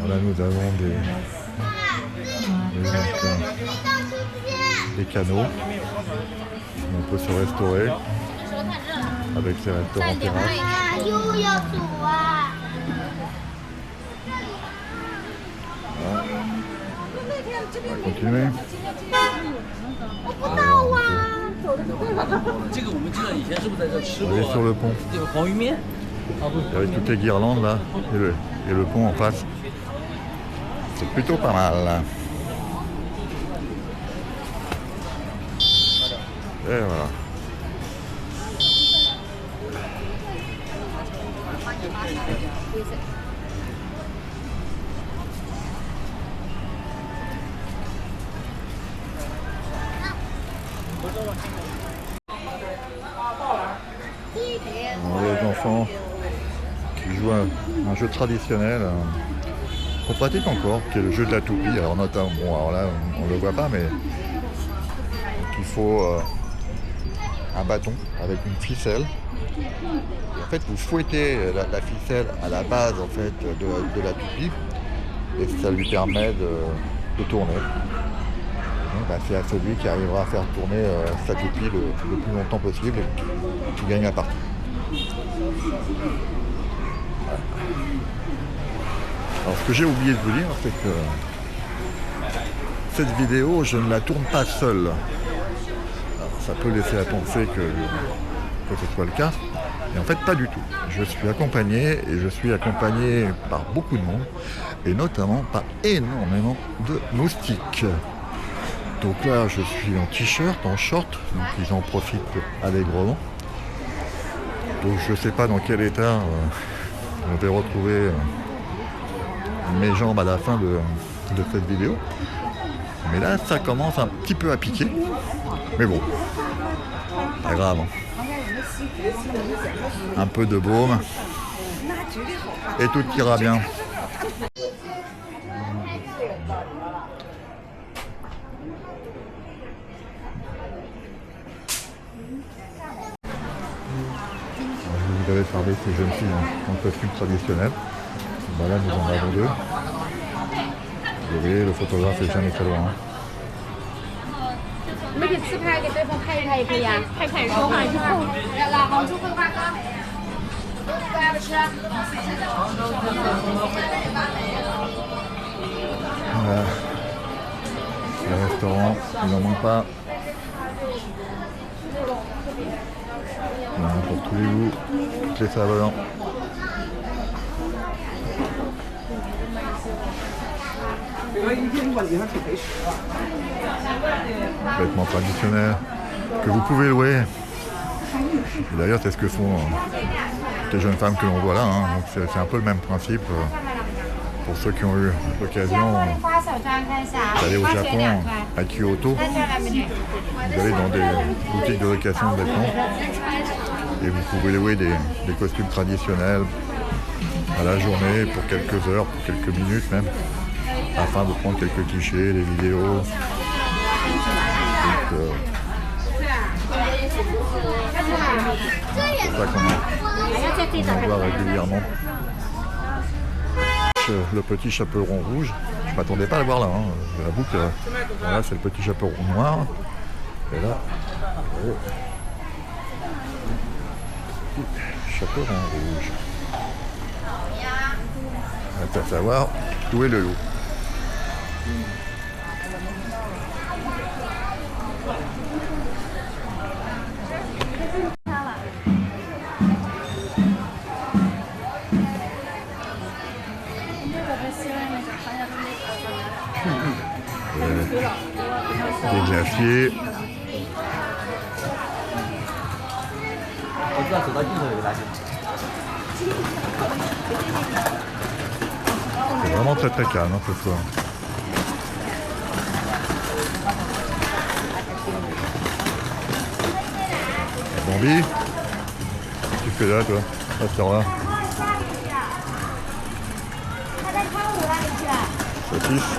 Là, nous avons des canaux où on peut se restaurer avec ces restaurants terrasses. Voilà. On va continuer. On est sur le pont. Avec toutes les guirlandes là et le pont en face. C'est plutôt pas mal. Et voilà. Les enfants qui jouent un jeu traditionnel qu'on pratique encore, qui est le jeu de la toupie. Alors notamment, bon, alors là on ne le voit pas, mais il faut un bâton avec une ficelle. Et en fait, vous fouettez la ficelle à la base en fait de la toupie et ça lui permet de tourner. C'est à celui qui arrivera à faire tourner sa toupie le plus longtemps possible qui gagne la partie. Voilà. Alors ce que j'ai oublié de vous dire, c'est que cette vidéo, je ne la tourne pas seul. Alors, ça peut laisser à penser que ce soit le cas, mais en fait pas du tout. Je suis accompagné par beaucoup de monde, et notamment par énormément de moustiques. Donc là, je suis en t-shirt, en short, donc ils en profitent allègrement. Donc je ne sais pas dans quel état on va retrouver mes jambes à la fin de cette vidéo. Mais là, ça commence un petit peu à piquer. Mais bon, pas grave. Un peu de baume et tout ira bien. Vous avez parlé de ces jeunes filles en costume traditionnel. Là, nous en avons deux. Vous voyez, le photographe est jamais très loin. Voilà. Le restaurant, il n'en manque pas. Voilà, pour tous les goûts, toutes les saveurs. Vêtements traditionnels que vous pouvez louer. Et d'ailleurs, c'est ce que font les jeunes femmes que l'on voit là. Donc c'est un peu le même principe pour ceux qui ont eu l'occasion d'aller au Japon, à Kyoto. Vous allez dans des boutiques de location de vêtements et vous pouvez louer des costumes traditionnels à la journée pour quelques heures, pour quelques minutes même, afin de prendre quelques clichés, des vidéos. Donc, c'est ça qu'on en voit régulièrement. Le petit chaperon rouge, je m'attendais pas à le voir là, j'avoue que voilà, c'est le petit chaperon noir. Et là, chaperon rouge. On va savoir où est le loup. Des glaciers. C'est vraiment très très calme ce soir. Bambi, qu'est-ce que tu fais là toi, à cette heure-là? Saucisse.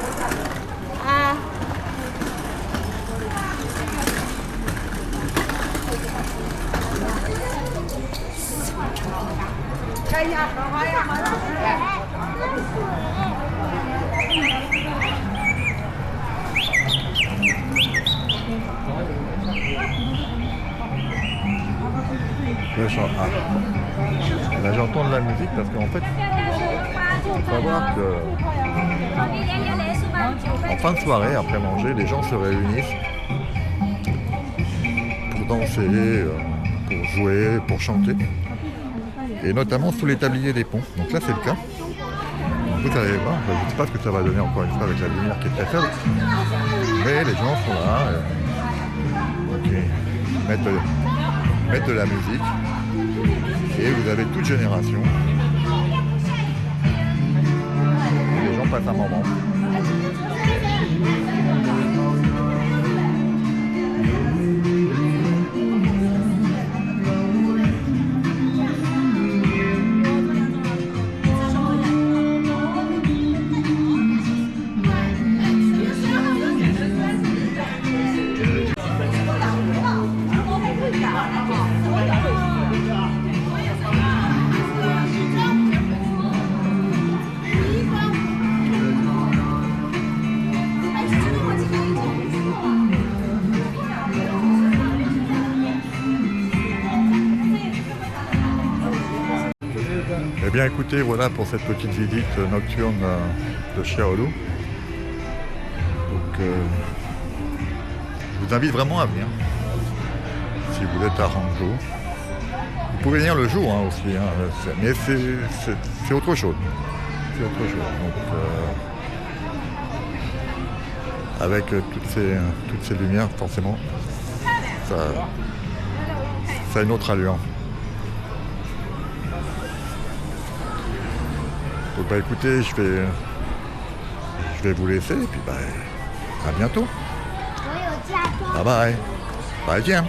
chanter. Ah. Là j'entends de la musique parce qu'en fait, il faut savoir que en fin de soirée, après manger, les gens se réunissent pour danser, pour jouer, pour chanter. Et notamment sous les tabliers des ponts. Donc là c'est le cas. Donc, vous allez voir, je ne sais pas ce que ça va donner encore une fois avec la lumière qui est très faible. Mais les gens sont là. Mettent de la musique. Et vous avez toute génération. Et les gens passent un moment. Eh bien écoutez, voilà pour cette petite visite nocturne de Shaolu. Donc je vous invite vraiment à venir. Si vous êtes à Hangzhou. Vous pouvez venir le jour hein, aussi, hein, mais c'est autre chose. C'est autre chose. Donc avec toutes ces lumières, forcément, ça a une autre allure. Donc bah écoutez, je vais vous laisser et puis bah à bientôt. Bye bye. Bye tiens.